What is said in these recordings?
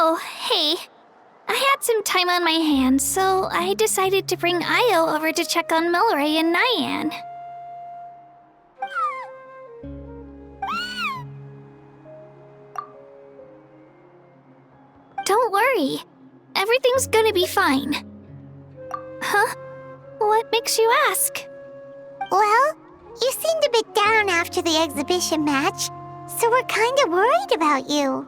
Oh, hey. I had some time on my hands, so I decided to bring Io over to check on Milray and Nyan. Don't worry. Everything's gonna be fine. Huh? What makes you ask? Well, you seemed a bit down after the exhibition match, so we're kind of worried about you.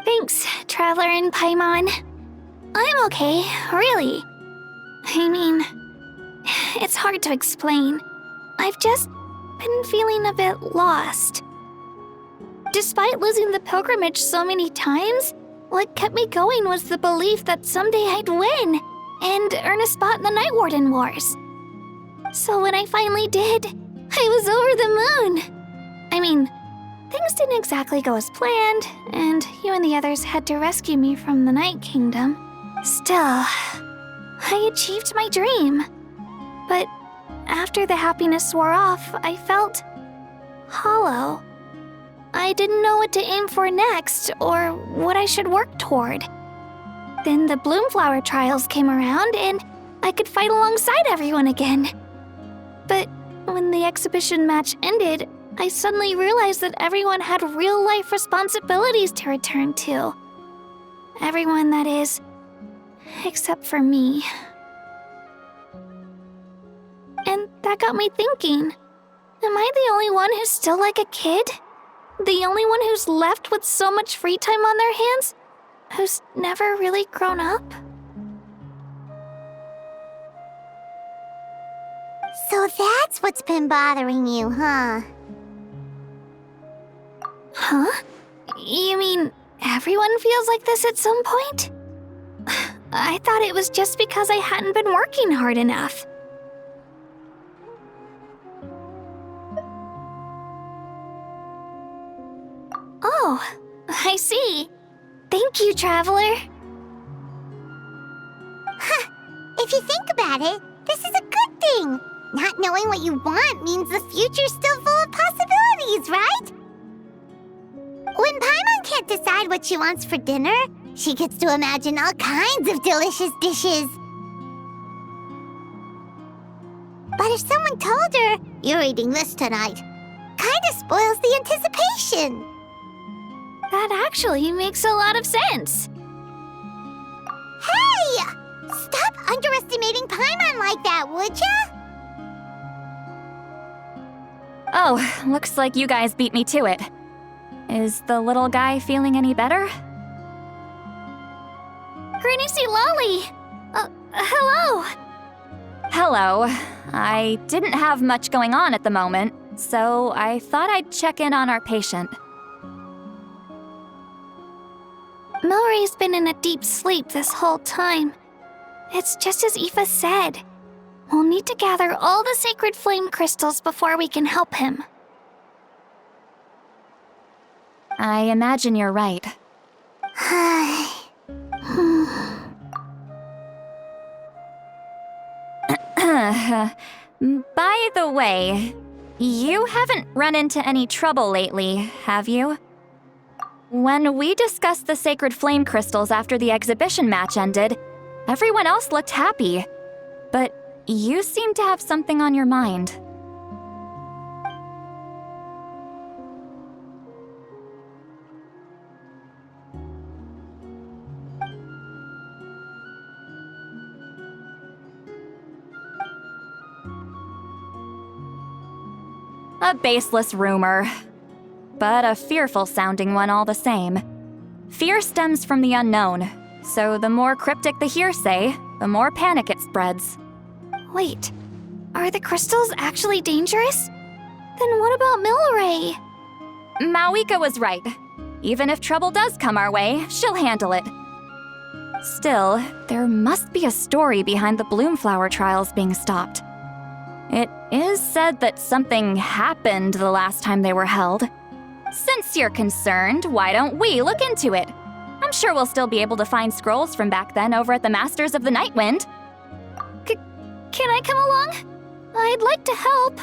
Thanks, Traveler and Paimon. I'm okay, really. I mean, it's hard to explain. I've just been feeling a bit lost. Despite losing the pilgrimage so many times, what kept me going was the belief that someday I'd win and earn a spot in the Night Warden Wars. So when I finally did, I was over the moon. I mean, things didn't exactly go as planned, and you and the others had to rescue me from the Night Kingdom. Still, I achieved my dream. But after the happiness wore off, I felt hollow. I didn't know what to aim for next, or what I should work toward. Then the Bloomflower trials came around, and I could fight alongside everyone again. But when the exhibition match ended, I suddenly realized that everyone had real-life responsibilities to return to. Everyone, that is, except for me. And that got me thinking, am I the only one who's still like a kid? The only one who's left with so much free time on their hands? Who's never really grown up? So that's what's been bothering you, huh? Huh? You mean everyone feels like this at some point? I thought it was just because I hadn't been working hard enough. Oh, I see. Thank you, Traveler. Huh. If you think about it, this is a good thing. Not knowing what you want means the future's still full of possibilities, right? When Paimon can't decide what she wants for dinner, she gets to imagine all kinds of delicious dishes. But if someone told her, "You're eating this tonight," kinda spoils the anticipation. That actually makes a lot of sense. Hey! Stop underestimating Paimon like that, would ya? Oh, looks like you guys beat me to it. Is the little guy feeling any better? Granny C. Lolly! Hello! Hello. I didn't have much going on at the moment, so I thought I'd check in on our patient. Milray's been in a deep sleep this whole time. It's just as Aoife said. We'll need to gather all the sacred flame crystals before we can help him. I imagine you're right. By the way, you haven't run into any trouble lately, have you? When we discussed the sacred flame crystals after the exhibition match ended, everyone else looked happy. But you seem to have something on your mind. A baseless rumor, but a fearful-sounding one all the same. Fear stems from the unknown, so the more cryptic the hearsay, the more panic it spreads. Wait, are the crystals actually dangerous? Then what about Milray? Mawika was right. Even if trouble does come our way, she'll handle it. Still, there must be a story behind the Bloomflower trials being stopped. It is said that something happened the last time they were held. Since you're concerned, why don't we look into it? I'm sure we'll still be able to find scrolls from back then over at the Masters of the Nightwind. Can I come along? I'd like to help.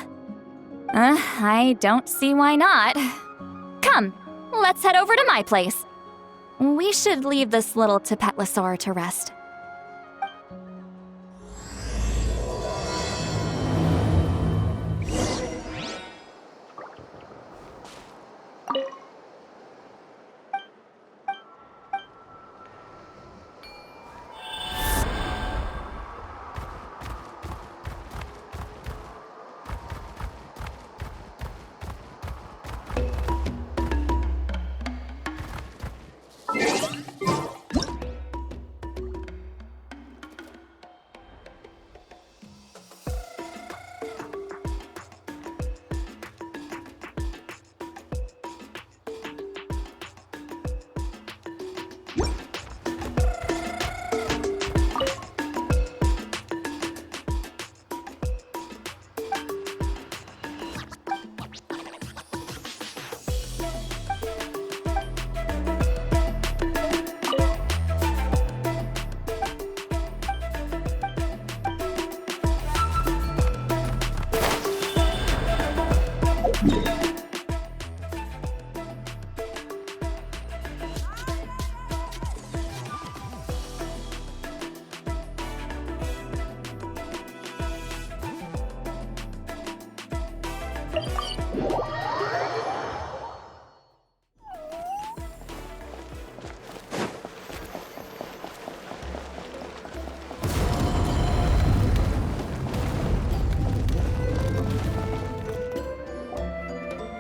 I don't see why not. Come, let's head over to my place. We should leave this little Tepetlosaur to rest.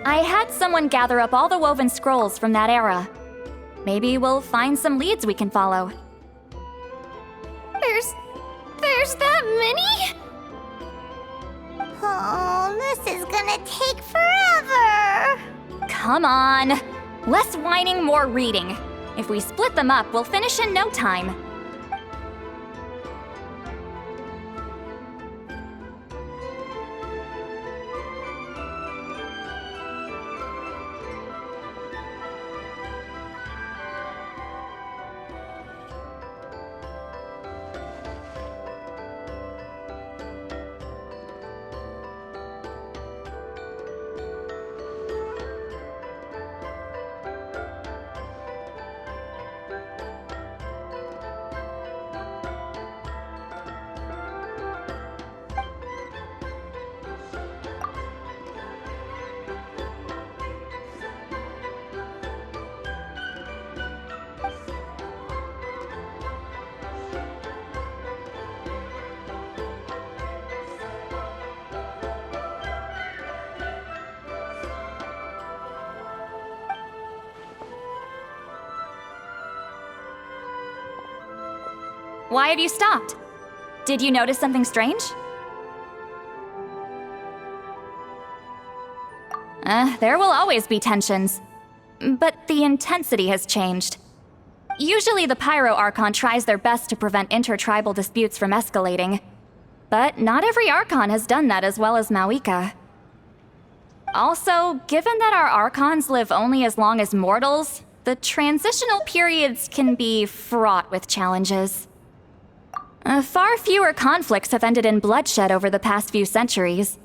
I had someone gather up all the woven scrolls from that era. Maybe we'll find some leads we can follow. There's that many? Oh, this is gonna take forever. Come on! Less whining, more reading. If we split them up, we'll finish in no time. Why have you stopped? Did you notice something strange? There will always be tensions. But the intensity has changed. Usually the Pyro Archon tries their best to prevent intertribal disputes from escalating. But not every Archon has done that as well as Mawika. Also, given that our Archons live only as long as mortals, the transitional periods can be fraught with challenges. Far fewer conflicts have ended in bloodshed over the past few centuries.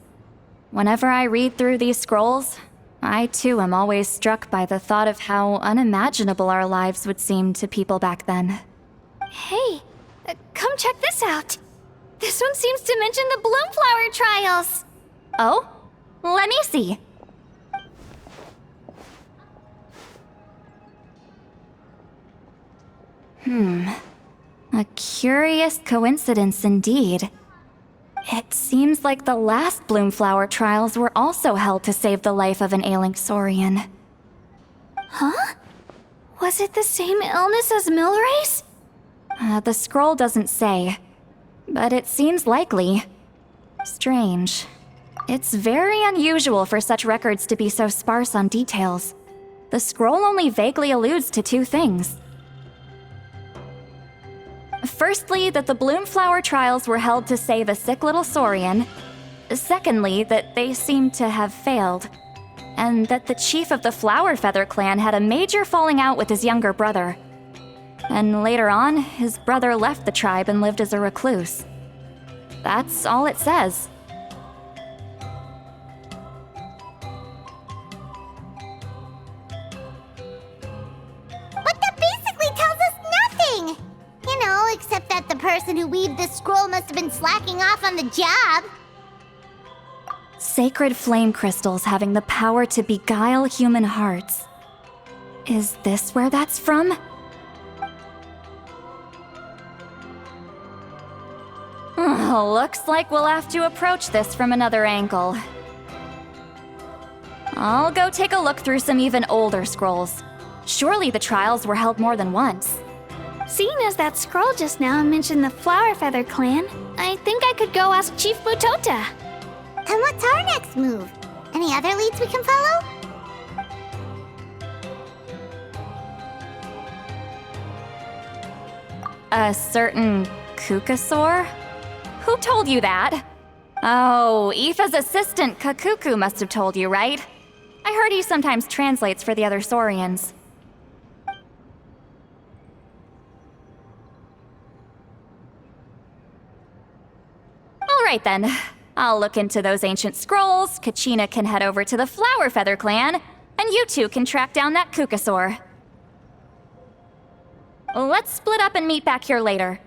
Whenever I read through these scrolls, I too am always struck by the thought of how unimaginable our lives would seem to people back then. Hey, come check this out. This one seems to mention the Bloomflower trials. Oh? Let me see. A curious coincidence indeed. It seems like the last Bloomflower trials were also held to save the life of an ailing Saurian. Huh? Was it the same illness as Milrace? The scroll doesn't say, but it seems likely. Strange. It's very unusual for such records to be so sparse on details. The scroll only vaguely alludes to two things. Firstly, that the Bloomflower trials were held to save a sick little Saurian. Secondly, that they seemed to have failed. And that the chief of the Flower Feather clan had a major falling out with his younger brother. And later on, his brother left the tribe and lived as a recluse. That's all it says. But that that the person who weaved this scroll must have been slacking off on the job. Sacred flame crystals having the power to beguile human hearts. Is this where that's from? Looks like we'll have to approach this from another angle. I'll go take a look through some even older scrolls. Surely the trials were held more than once. Seeing as that scroll just now mentioned the Flower Feather clan, I think I could go ask Chief Mutota. And what's our next move? Any other leads we can follow? A certain Kukasaur? Who told you that? Oh, Aoife's assistant, Kakuku, must have told you, right? I heard he sometimes translates for the other Saurians. Alright then. I'll look into those ancient scrolls, Kachina can head over to the Flower Feather clan, and you two can track down that Kukasaur. Let's split up and meet back here later.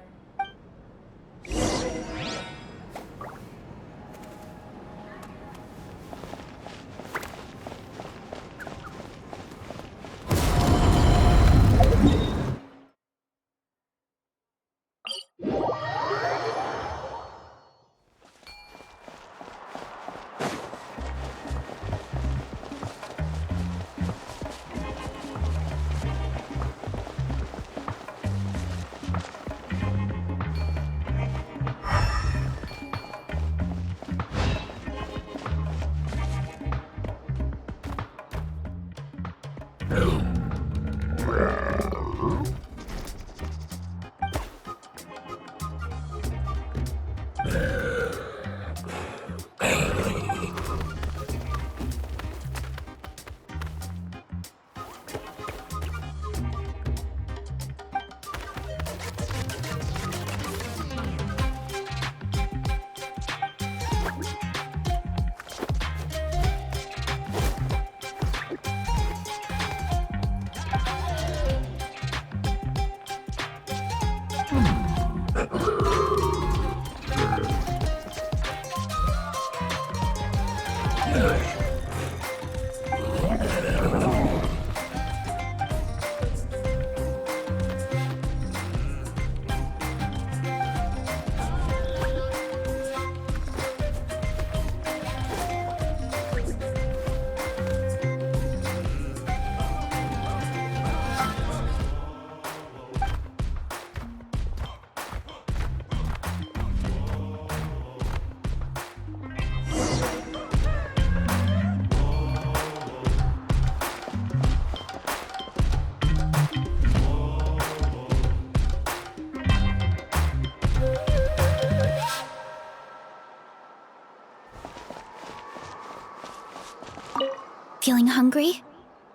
Feeling hungry?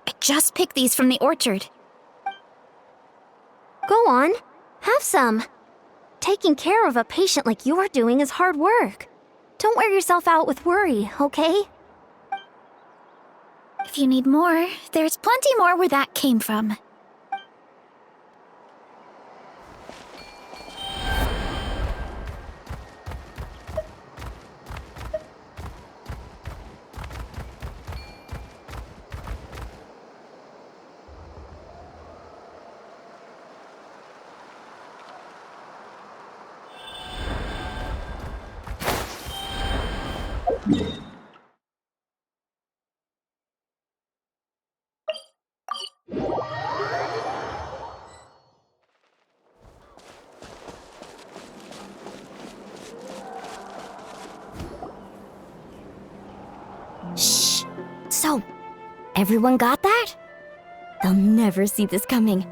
I just picked these from the orchard. Go on, have some. Taking care of a patient like you're doing is hard work. Don't wear yourself out with worry, okay? If you need more, there's plenty more where that came from. Shh. So, everyone got that? They'll never see this coming.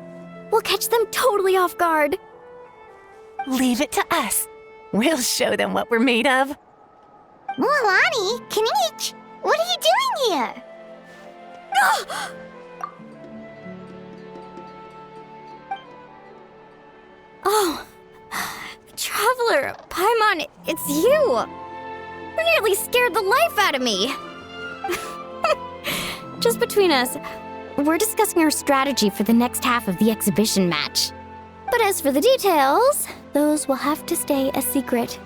We'll catch them totally off guard. Leave it to us. We'll show them what we're made of. Mualani, Kinich, what are you doing here? Oh, Traveler, Paimon, it's you! You nearly scared the life out of me! Just between us, we're discussing our strategy for the next half of the exhibition match. But as for the details, those will have to stay a secret.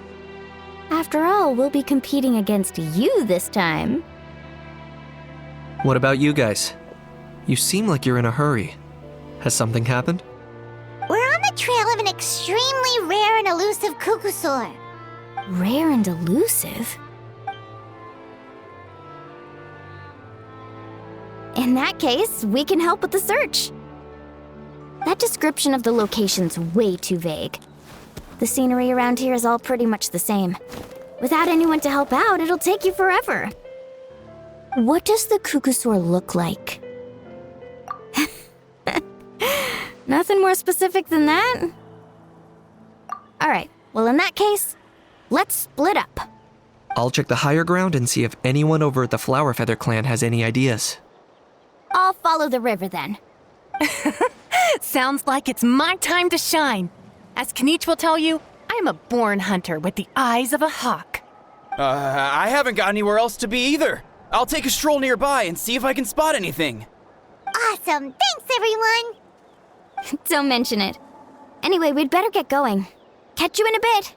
After all, we'll be competing against you this time. What about you guys? You seem like you're in a hurry. Has something happened? We're on the trail of an extremely rare and elusive Kukusaur. Rare and elusive? In that case, we can help with the search. That description of the location's way too vague. The scenery around here is all pretty much the same. Without anyone to help out, it'll take you forever. What does the Kukusaur look like? Nothing more specific than that? Alright, well in that case, let's split up. I'll check the higher ground and see if anyone over at the Flower Feather clan has any ideas. I'll follow the river then. Sounds like it's my time to shine. As Kanich will tell you, I'm a born hunter with the eyes of a hawk. I haven't got anywhere else to be either. I'll take a stroll nearby and see if I can spot anything. Awesome. Thanks, everyone. Don't mention it. Anyway, we'd better get going. Catch you in a bit.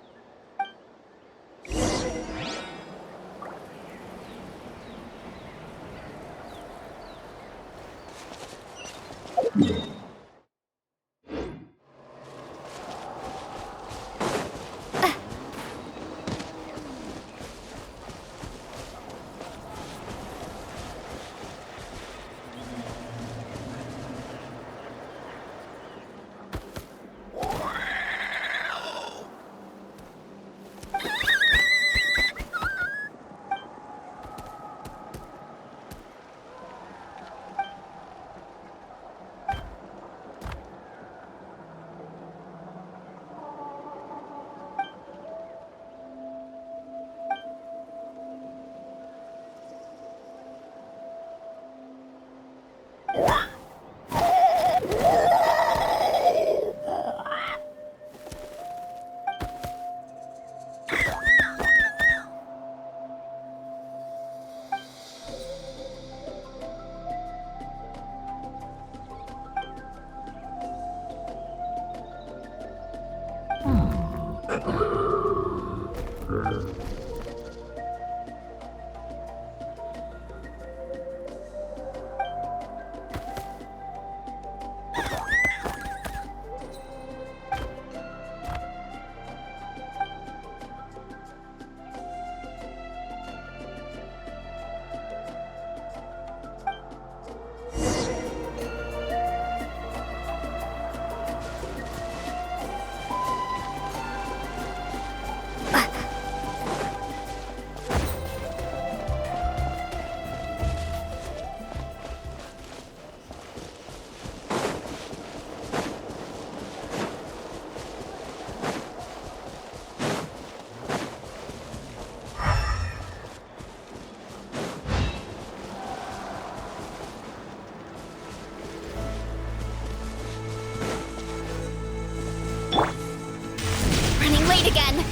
Running late again.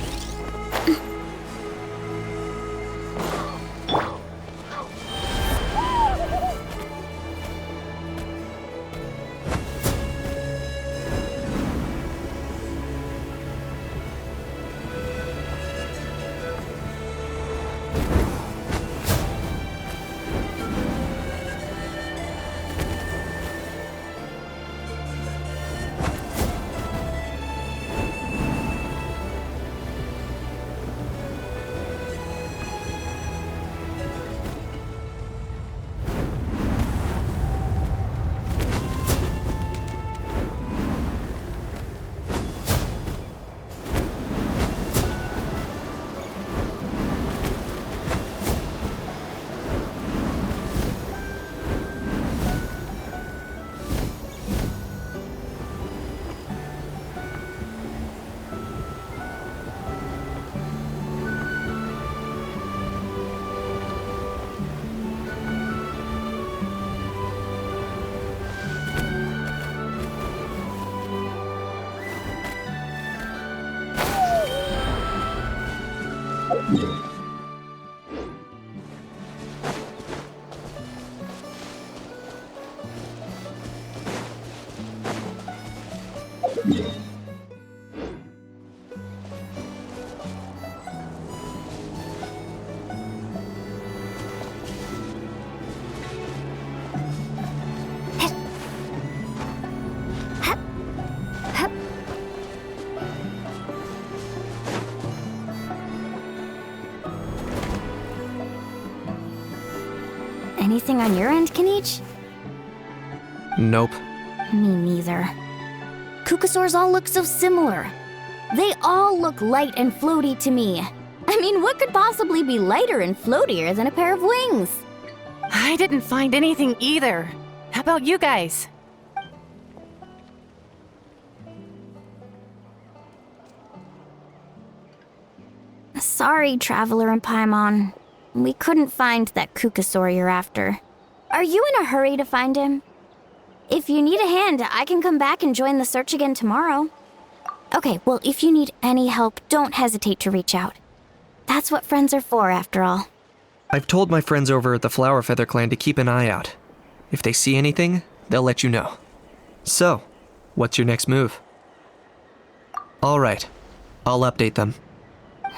Anything on your end, Kinich? Nope. Me neither. Kukasaurs all look so similar. They all look light and floaty to me. I mean, what could possibly be lighter and floatier than a pair of wings? I didn't find anything either. How about you guys? Sorry, Traveler and Paimon. We couldn't find that Kukasaur you're after. Are you in a hurry to find him? If you need a hand, I can come back and join the search again tomorrow. Okay, well, if you need any help, don't hesitate to reach out. That's what friends are for, after all. I've told my friends over at the Flower Feather Clan to keep an eye out. If they see anything, they'll let you know. So, what's your next move? All right, I'll update them.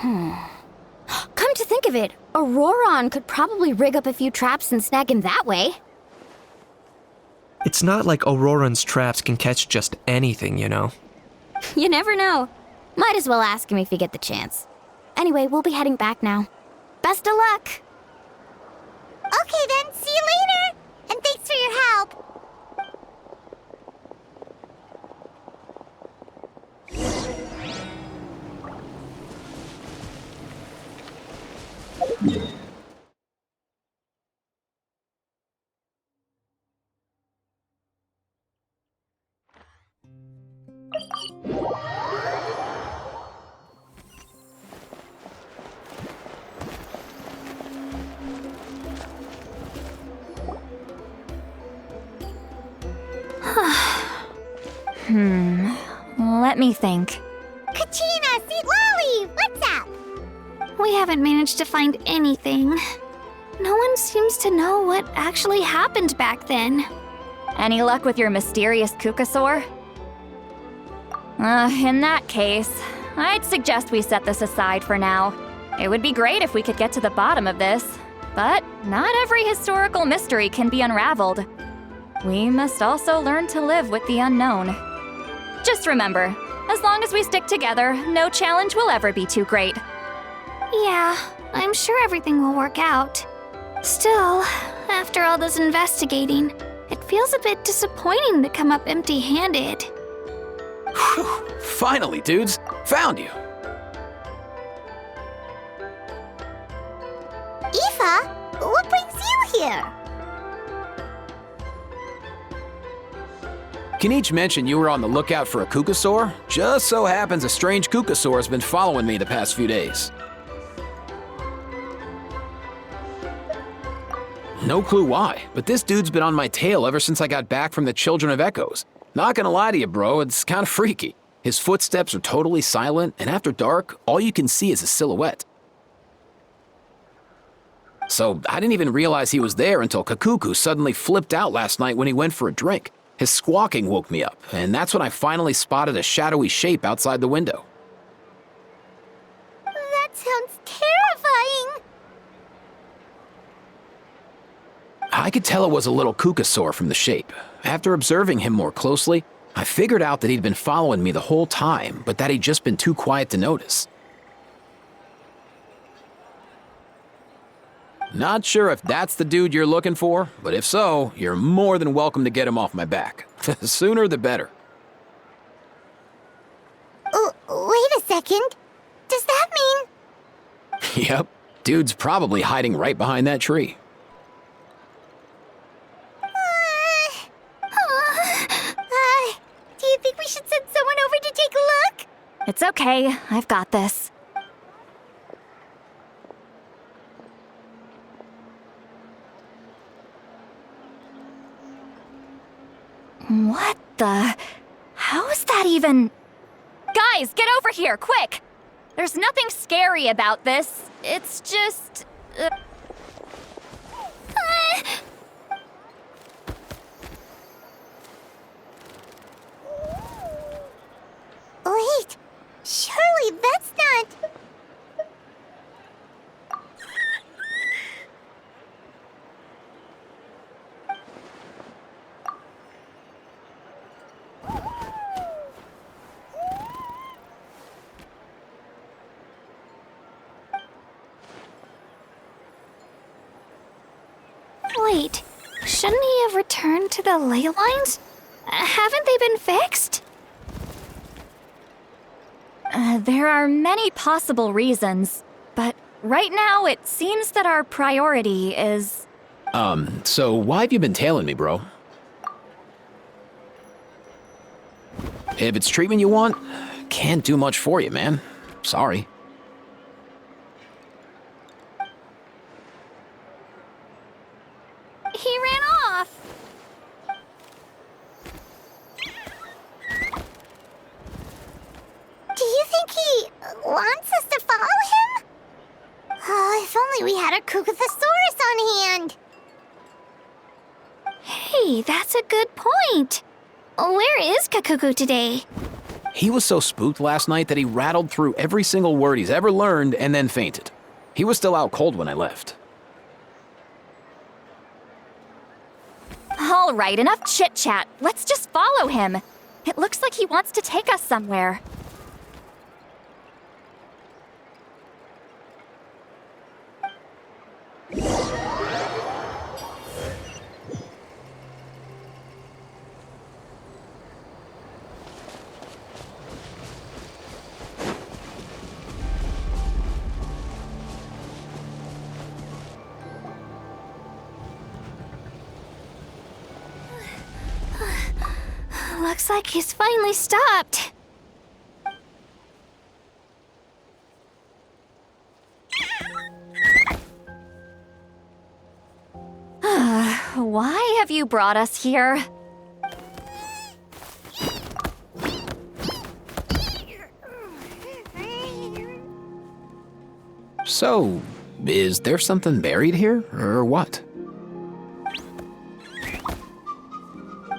Come to think of it, Auroron could probably rig up a few traps and snag him that way. It's not like Auroran's traps can catch just anything, you know. You never know. Might as well ask him if you get the chance. Anyway, we'll be heading back now. Best of luck! Okay then, see you later! And thanks for your help! Let me think. Kachina, Seed Lolly, what's up? We haven't managed to find anything. No one seems to know what actually happened back then. Any luck with your mysterious Kukasaur? In that case, I'd suggest we set this aside for now. It would be great if we could get to the bottom of this, but not every historical mystery can be unraveled. We must also learn to live with the unknown. Just remember, as long as we stick together, no challenge will ever be too great. Yeah, I'm sure everything will work out. Still, after all this investigating, it feels a bit disappointing to come up empty-handed. Finally, dudes. Found you. Aoife, what brings you here? Kinich mentioned you were on the lookout for a Kukasaur. Just so happens a strange Kukasaur has been following me the past few days. No clue why, but this dude's been on my tail ever since I got back from the Children of Echoes. Not gonna lie to you, bro, it's kinda freaky. His footsteps are totally silent, and after dark, all you can see is a silhouette. So I didn't even realize he was there until Kakuku suddenly flipped out last night when he went for a drink. His squawking woke me up, and that's when I finally spotted a shadowy shape outside the window. That sounds terrifying. I could tell it was a little Kukasaur from the shape. After observing him more closely, I figured out that he'd been following me the whole time, but that he'd just been too quiet to notice. Not sure if that's the dude you're looking for, but if so, you're more than welcome to get him off my back. The sooner the better. Oh, wait a second. Does that mean... Yep, dude's probably hiding right behind that tree. Do you think we should send someone over to take a look? It's okay, I've got this. What the? How's that even? Guys, get over here, quick! There's nothing scary about this. It's just... Wait, surely that's not... Wait, shouldn't he have returned to the ley lines? Haven't they been fixed? There are many possible reasons, but right now it seems that our priority is... So why have you been tailing me, bro? If it's treatment you want, can't do much for you, man. Sorry. He ran off. Do you think he wants us to follow him? Oh, if only we had a Kukathosaurus on hand. Hey, that's a good point. Where is Kakuku today? He was so spooked last night that he rattled through every single word he's ever learned and then fainted. He was still out cold when I left. All right, enough chit-chat. Let's just follow him. It looks like he wants to take us somewhere. Looks like he's finally stopped. Why have you brought us here? So, is there something buried here, or what?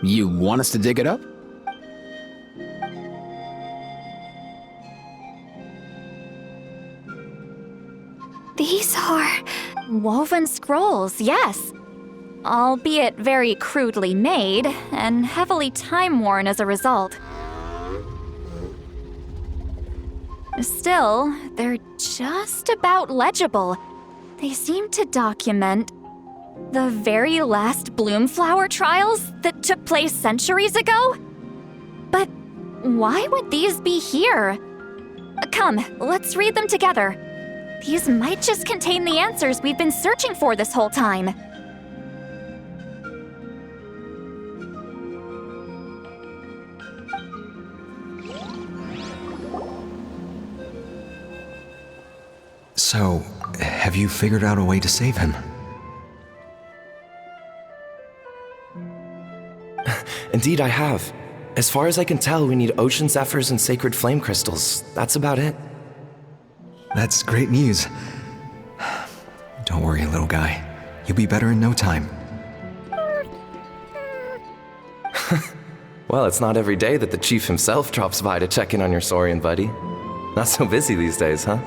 You want us to dig it up? These are... Woven scrolls, yes. Albeit very crudely made, and heavily time-worn as a result. Still, they're just about legible. They seem to document the very last Bloomflower trials that took place centuries ago? But why would these be here? Come, let's read them together. These might just contain the answers we've been searching for this whole time. So, have you figured out a way to save him? Indeed, I have. As far as I can tell, we need ocean zephyrs and sacred flame crystals. That's about it. That's great news. Don't worry, little guy. You'll be better in no time. Well, it's not every day that the chief himself drops by to check in on your Saurian buddy. Not so busy these days, huh?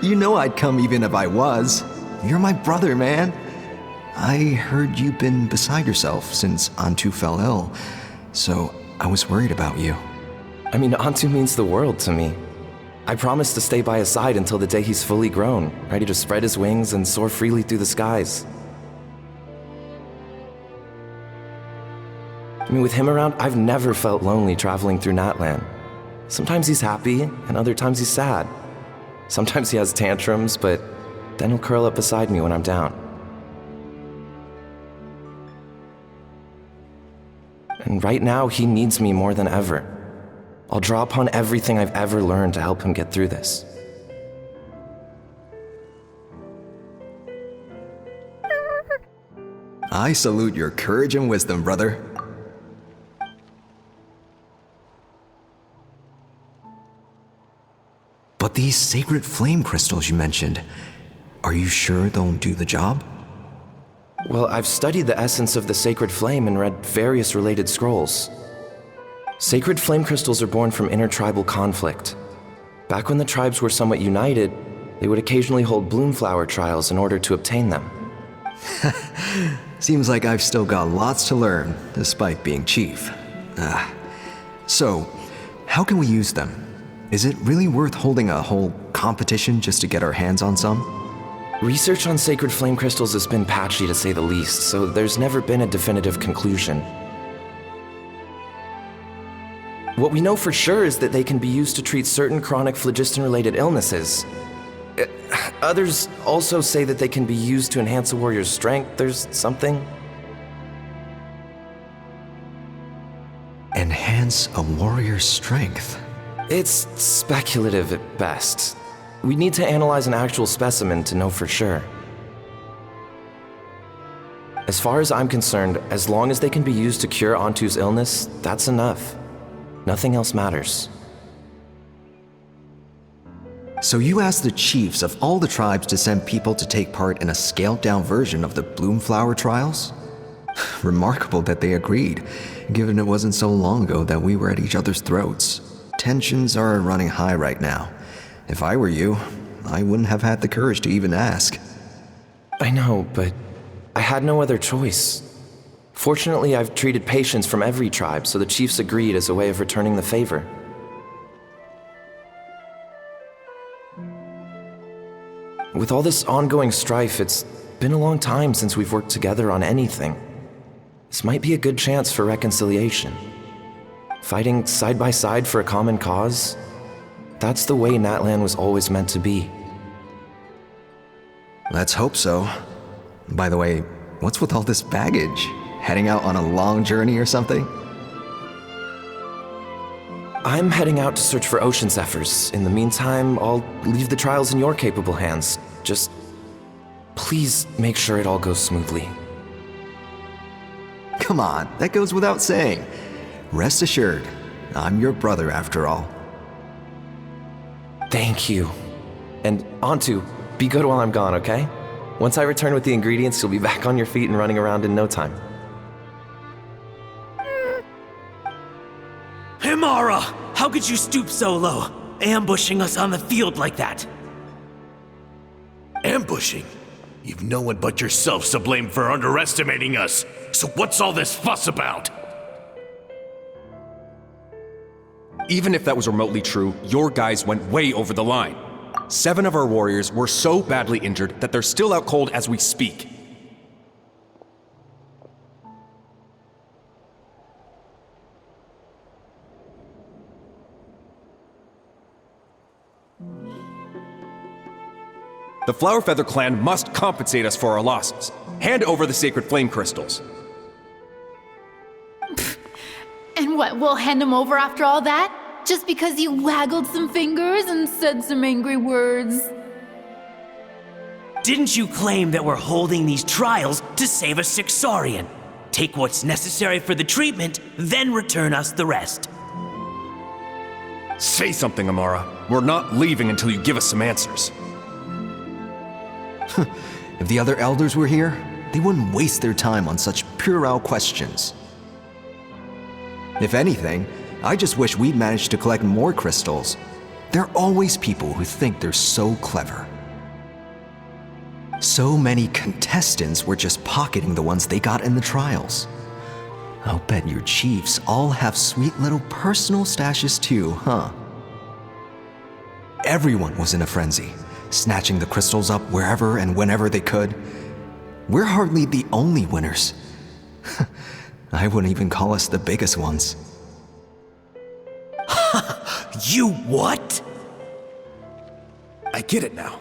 You know I'd come even if I was. You're my brother, man. I heard you've been beside yourself since Antu fell ill, so I was worried about you. I mean, Antu means the world to me. I promised to stay by his side until the day he's fully grown, ready to spread his wings and soar freely through the skies. I mean, with him around, I've never felt lonely traveling through Natlan. Sometimes he's happy, and other times he's sad. Sometimes he has tantrums, but then he'll curl up beside me when I'm down. And right now, he needs me more than ever. I'll draw upon everything I've ever learned to help him get through this. I salute your courage and wisdom, brother. But these sacred flame crystals you mentioned, are you sure they'll do the job? Well, I've studied the essence of the sacred flame and read various related scrolls. Sacred flame crystals are born from intertribal conflict. Back when the tribes were somewhat united, they would occasionally hold Bloomflower trials in order to obtain them. Seems like I've still got lots to learn, despite being chief. So, how can we use them? Is it really worth holding a whole competition just to get our hands on some? Research on sacred flame crystals has been patchy to say the least, so there's never been a definitive conclusion. What we know for sure is that they can be used to treat certain chronic phlogiston-related illnesses. Others also say that they can be used to enhance a warrior's strength. There's something. Enhance a warrior's strength? It's speculative at best. We need to analyze an actual specimen to know for sure. As far as I'm concerned, as long as they can be used to cure Antu's illness, that's enough. Nothing else matters. So you asked the chiefs of all the tribes to send people to take part in a scaled-down version of the Bloomflower trials? Remarkable that they agreed, given it wasn't so long ago that we were at each other's throats. Tensions are running high right now. If I were you, I wouldn't have had the courage to even ask. I know, but I had no other choice. Fortunately, I've treated patients from every tribe, so the chiefs agreed as a way of returning the favor. With all this ongoing strife, it's been a long time since we've worked together on anything. This might be a good chance for reconciliation. Fighting side by side for a common cause, that's the way Natlan was always meant to be. Let's hope so. By the way, what's with all this baggage? Heading out on a long journey or something? I'm heading out to search for Ocean Zephyrs. In the meantime, I'll leave the trials in your capable hands. Just please make sure it all goes smoothly. Come on, that goes without saying. Rest assured, I'm your brother after all. Thank you. And Antu, be good while I'm gone, okay? Once I return with the ingredients, you'll be back on your feet and running around in no time. Himara! How could you stoop so low, ambushing us on the field like that? Ambushing? You've no one but yourself to blame for underestimating us. So what's all this fuss about? Even if that was remotely true, your guys went way over the line. 7 of our warriors were so badly injured that they're still out cold as we speak. The Flowerfeather clan must compensate us for our losses. Hand over the sacred flame crystals. And what, we'll hand him over after all that? Just because you waggled some fingers and said some angry words? Didn't you claim that we're holding these trials to save a Sixarian? Take what's necessary for the treatment, then return us the rest. Say something, Amara. We're not leaving until you give us some answers. If the other elders were here, they wouldn't waste their time on such puerile questions. If anything, I just wish we'd managed to collect more crystals. There are always people who think they're so clever. So many contestants were just pocketing the ones they got in the trials. I'll bet your chiefs all have sweet little personal stashes too, huh? Everyone was in a frenzy, snatching the crystals up wherever and whenever they could. We're hardly the only winners. I wouldn't even call us the biggest ones. You what? I get it now.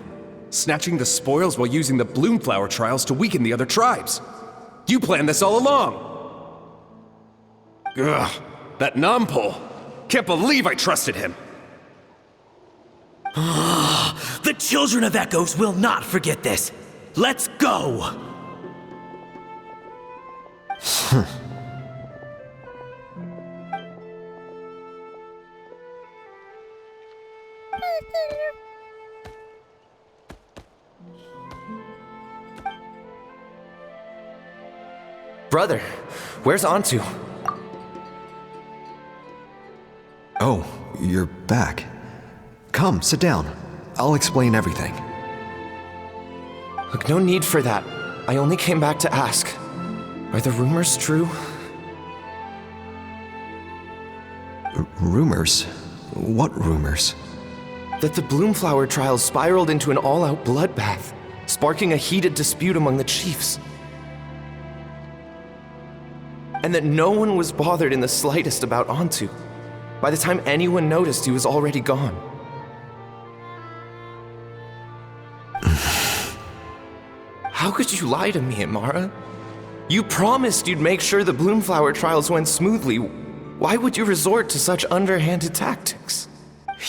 Snatching the spoils while using the Bloomflower trials to weaken the other tribes. You planned this all along. Ugh, that Nampol. Can't believe I trusted him. The Children of Echoes will not forget this. Let's go! Brother, where's Antu? Oh, you're back. Come, sit down. I'll explain everything. Look, no need for that. I only came back to ask. Are the rumors true? Rumors? What rumors? That the Bloomflower trials spiraled into an all-out bloodbath. sparking a heated dispute among the chiefs. And that no one was bothered in the slightest about Antu. By the time anyone noticed, he was already gone. How could you lie to me, Amara? You promised you'd make sure the Bloomflower trials went smoothly. Why would you resort to such underhanded tactics?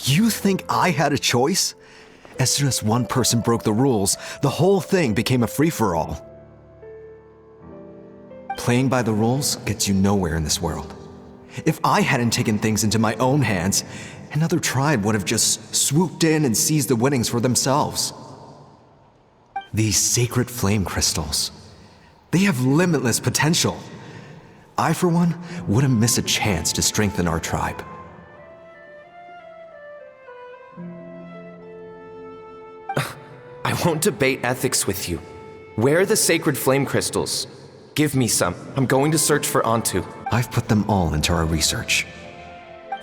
You think I had a choice? As soon as one person broke the rules, the whole thing became a free-for-all. Playing by the rules gets you nowhere in this world. If I hadn't taken things into my own hands, another tribe would have just swooped in and seized the winnings for themselves. These sacred flame crystals, they have limitless potential. I, for one, wouldn't miss a chance to strengthen our tribe. I won't debate ethics with you. Where are the sacred flame crystals? Give me some. I'm going to search for Antu. I've put them all into our research.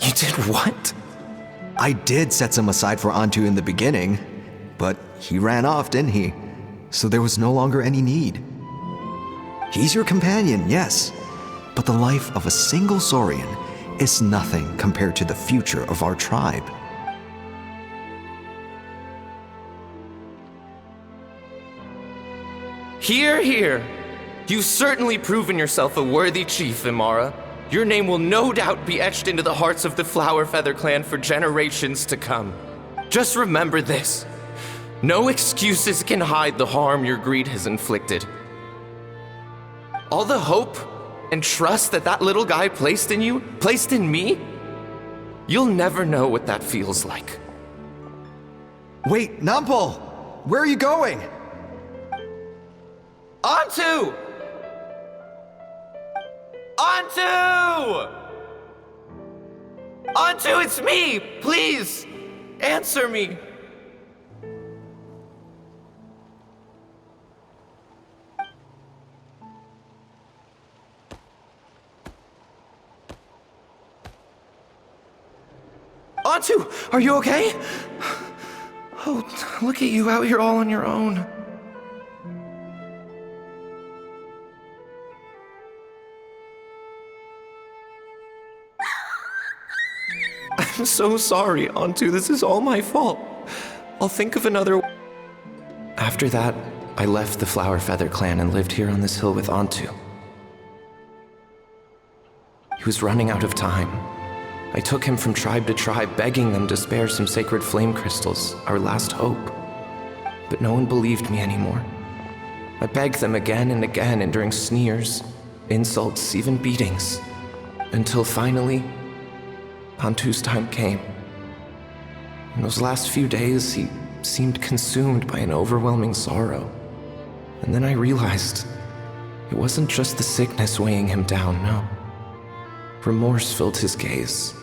You did what? I did set some aside for Antu in the beginning, but he ran off, didn't he? So there was no longer any need. He's your companion, yes, but the life of a single Saurian is nothing compared to the future of our tribe. Hear, hear. You've certainly proven yourself a worthy chief, Imara. Your name will no doubt be etched into the hearts of the Flower Feather clan for generations to come. Just remember this. No excuses can hide the harm your greed has inflicted. All the hope and trust that little guy placed in you, placed in me, you'll never know what that feels like. Wait, Nampal! Where are you going? Antu! Antu! Antu, it's me! Please, answer me! Antu, are you okay? Oh, look at you out here all on your own. I'm so sorry, Antu. This is all my fault. I'll think of another. After that, I left the Flower Feather clan and lived here on this hill with Antu. He was running out of time. I took him from tribe to tribe, begging them to spare some sacred flame crystals, our last hope. But no one believed me anymore. I begged them again and again, enduring sneers, insults, even beatings. Until finally, Antu's time came. In those last few days, he seemed consumed by an overwhelming sorrow. And then I realized it wasn't just the sickness weighing him down, no. Remorse filled his gaze.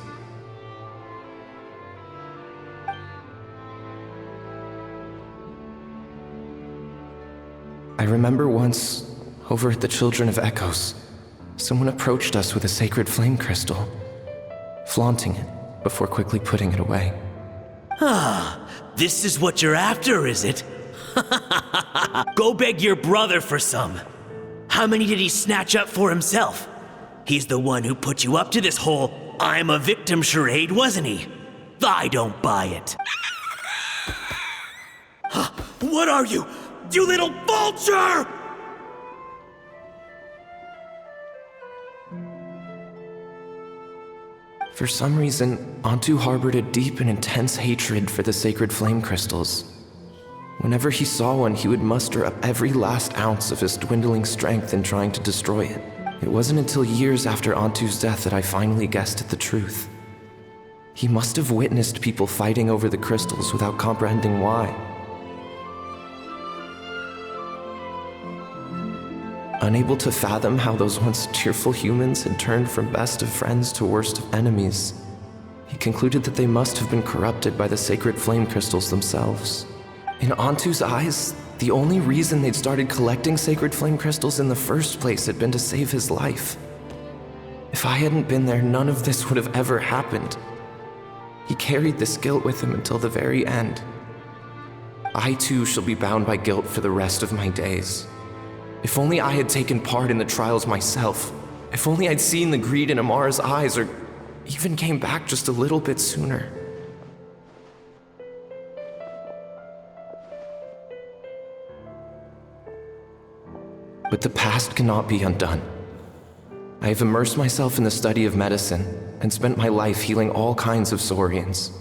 I remember once, over at the Children of Echoes, someone approached us with a sacred flame crystal, flaunting it before quickly putting it away. Ah, this is what you're after, is it? Go beg your brother for some. How many did he snatch up for himself? He's the one who put you up to this whole I'm a victim charade, wasn't he? I don't buy it. What are you? You little vulture! For some reason, Antu harbored a deep and intense hatred for the sacred flame crystals. Whenever he saw one, he would muster up every last ounce of his dwindling strength in trying to destroy it. It wasn't until years after Antu's death that I finally guessed at the truth. He must have witnessed people fighting over the crystals without comprehending why. Unable to fathom how those once cheerful humans had turned from best of friends to worst of enemies, he concluded that they must have been corrupted by the sacred flame crystals themselves. In Antu's eyes, the only reason they'd started collecting sacred flame crystals in the first place had been to save his life. If I hadn't been there, none of this would have ever happened. He carried this guilt with him until the very end. I too shall be bound by guilt for the rest of my days. If only I had taken part in the trials myself. If only I'd seen the greed in Amara's eyes, or even came back just a little bit sooner. But the past cannot be undone. I have immersed myself in the study of medicine and spent my life healing all kinds of Saurians.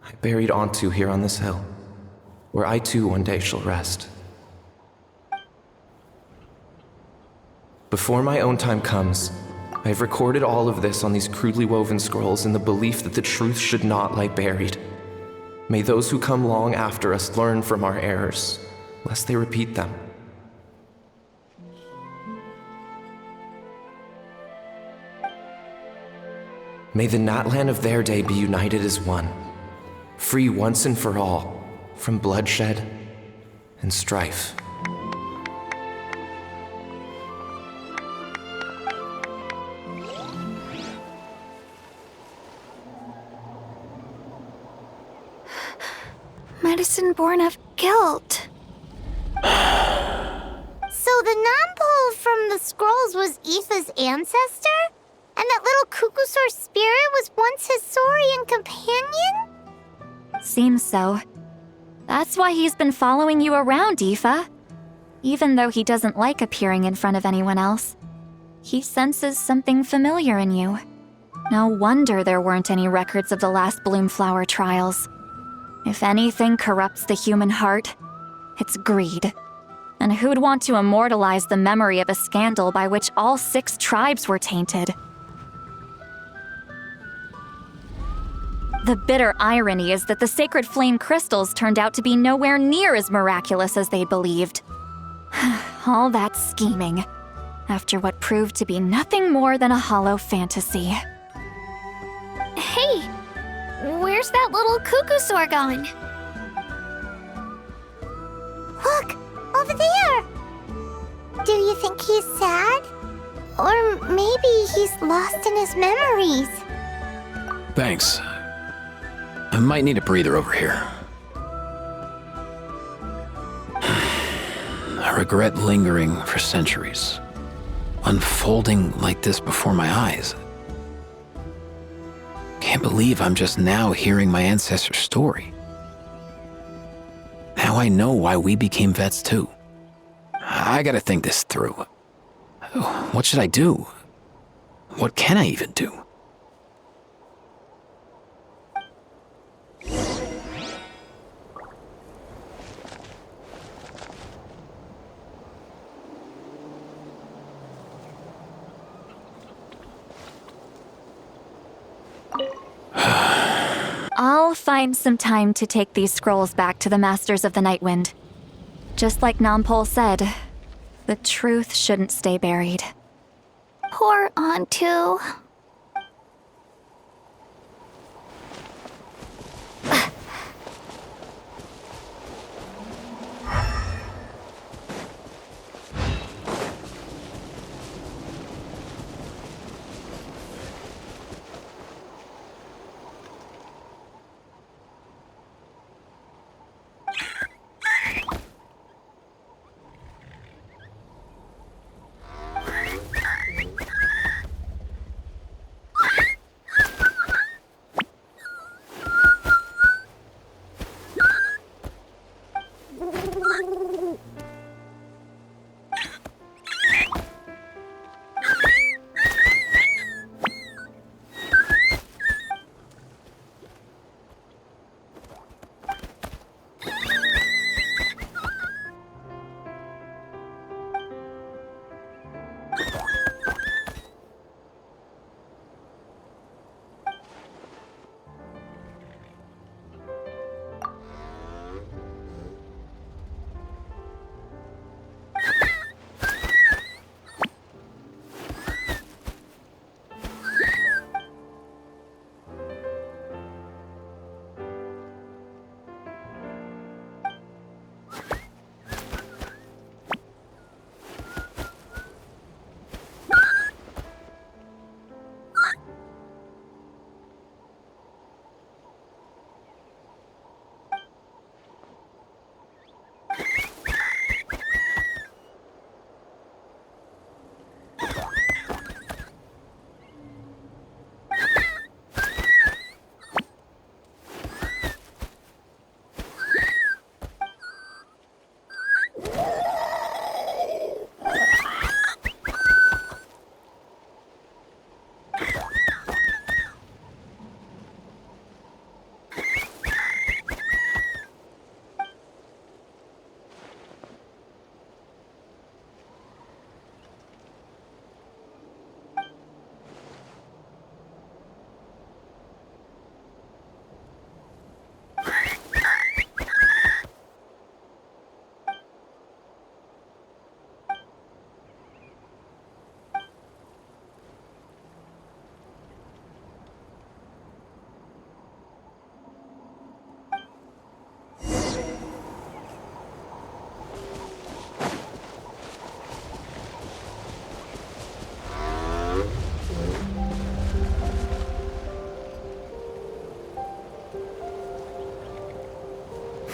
I buried Ontu here on this hill, where I too one day shall rest. Before my own time comes, I have recorded all of this on these crudely woven scrolls in the belief that the truth should not lie buried. May those who come long after us learn from our errors, lest they repeat them. May the Natlan of their day be united as one, free once and for all from bloodshed and strife. Medicine born of guilt. So the non-pole from the scrolls was Aoife's ancestor? And that little Kukusaur spirit was once his Saurian companion? Seems so. That's why he's been following you around, Aoife. Even though he doesn't like appearing in front of anyone else, he senses something familiar in you. No wonder there weren't any records of the last Bloomflower trials. If anything corrupts the human heart, it's greed. And who'd want to immortalize the memory of a scandal by which all 6 tribes were tainted? The bitter irony is that the sacred flame crystals turned out to be nowhere near as miraculous as they believed. All that scheming, after what proved to be nothing more than a hollow fantasy. Hey, where's that little Kukusaur gone? Look, over there! Do you think he's sad? Or maybe he's lost in his memories? Thanks. I might need a breather over here. A regret lingering for centuries, unfolding like this before my eyes. Can't believe I'm just now hearing my ancestor's story. Now I know why we became vets too. I gotta think this through. What should I do? What can I even do? I'll find some time to take these scrolls back to the Masters of the Nightwind. Just like Nampol said, the truth shouldn't stay buried. Poor Ontu.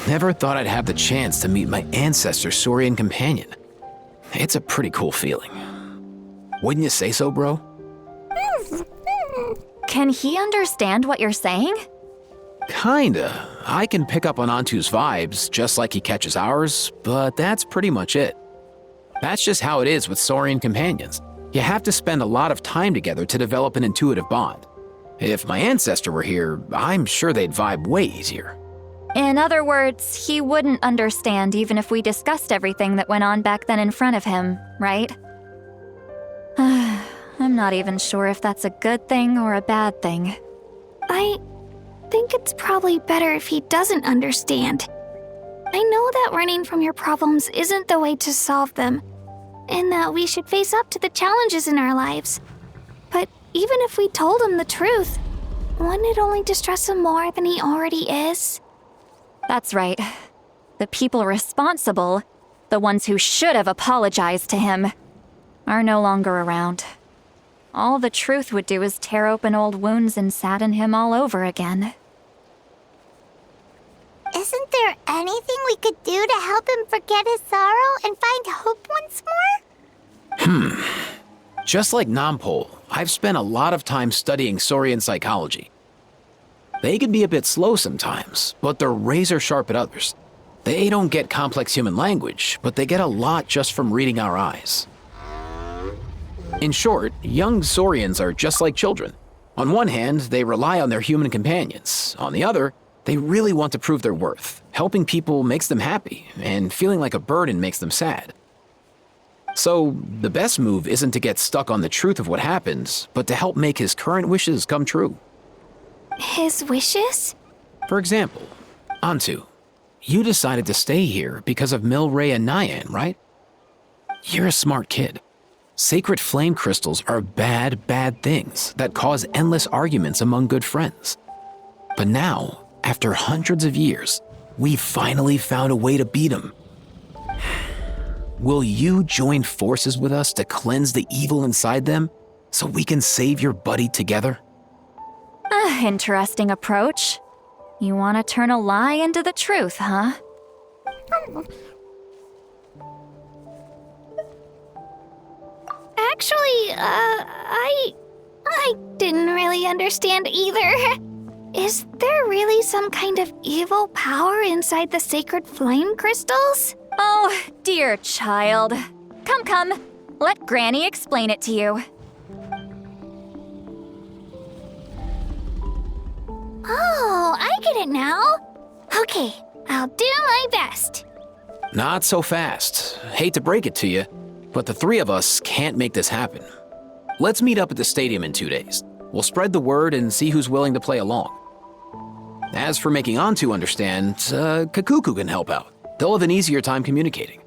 Never thought I'd have the chance to meet my ancestor Saurian companion. It's a pretty cool feeling. Wouldn't you say so, bro? Can he understand what you're saying? Kinda. I can pick up on Antu's vibes, just like he catches ours, but that's pretty much it. That's just how it is with Saurian companions. You have to spend a lot of time together to develop an intuitive bond. If my ancestor were here, I'm sure they'd vibe way easier. In other words, he wouldn't understand even if we discussed everything that went on back then in front of him, right? I'm not even sure if that's a good thing or a bad thing. I think it's probably better if he doesn't understand. I know that running from your problems isn't the way to solve them, and that we should face up to the challenges in our lives. But even if we told him the truth, wouldn't it only distress him more than he already is? That's right. The people responsible, the ones who should have apologized to him, are no longer around. All the truth would do is tear open old wounds and sadden him all over again. Isn't there anything we could do to help him forget his sorrow and find hope once more? Just like Nampol, I've spent a lot of time studying Saurian psychology. They can be a bit slow sometimes, but they're razor sharp at others. They don't get complex human language, but they get a lot just from reading our eyes. In short, young Saurians are just like children. On one hand, they rely on their human companions. On the other, they really want to prove their worth. Helping people makes them happy, and feeling like a burden makes them sad. So, the best move isn't to get stuck on the truth of what happened, but to help make his current wishes come true. His wishes? For example, Antu, you decided to stay here because of Milray and Nyan, right? You're a smart kid. Sacred flame crystals are bad, bad things that cause endless arguments among good friends. But now, after hundreds of years, we finally found a way to beat them. Will you join forces with us to cleanse the evil inside them so we can save your buddy together? Interesting approach. You want to turn a lie into the truth, huh? Actually, I didn't really understand either. Is there really some kind of evil power inside the sacred flame crystals? Oh, dear child. Come. Let Granny explain it to you. Oh, I get it now. Okay, I'll do my best. Not so fast. Hate to break it to you, but the three of us can't make this happen. Let's meet up at the stadium in 2 days. We'll spread the word and see who's willing to play along. As for making Antu understand, Kakuku can help out. They'll have an easier time communicating.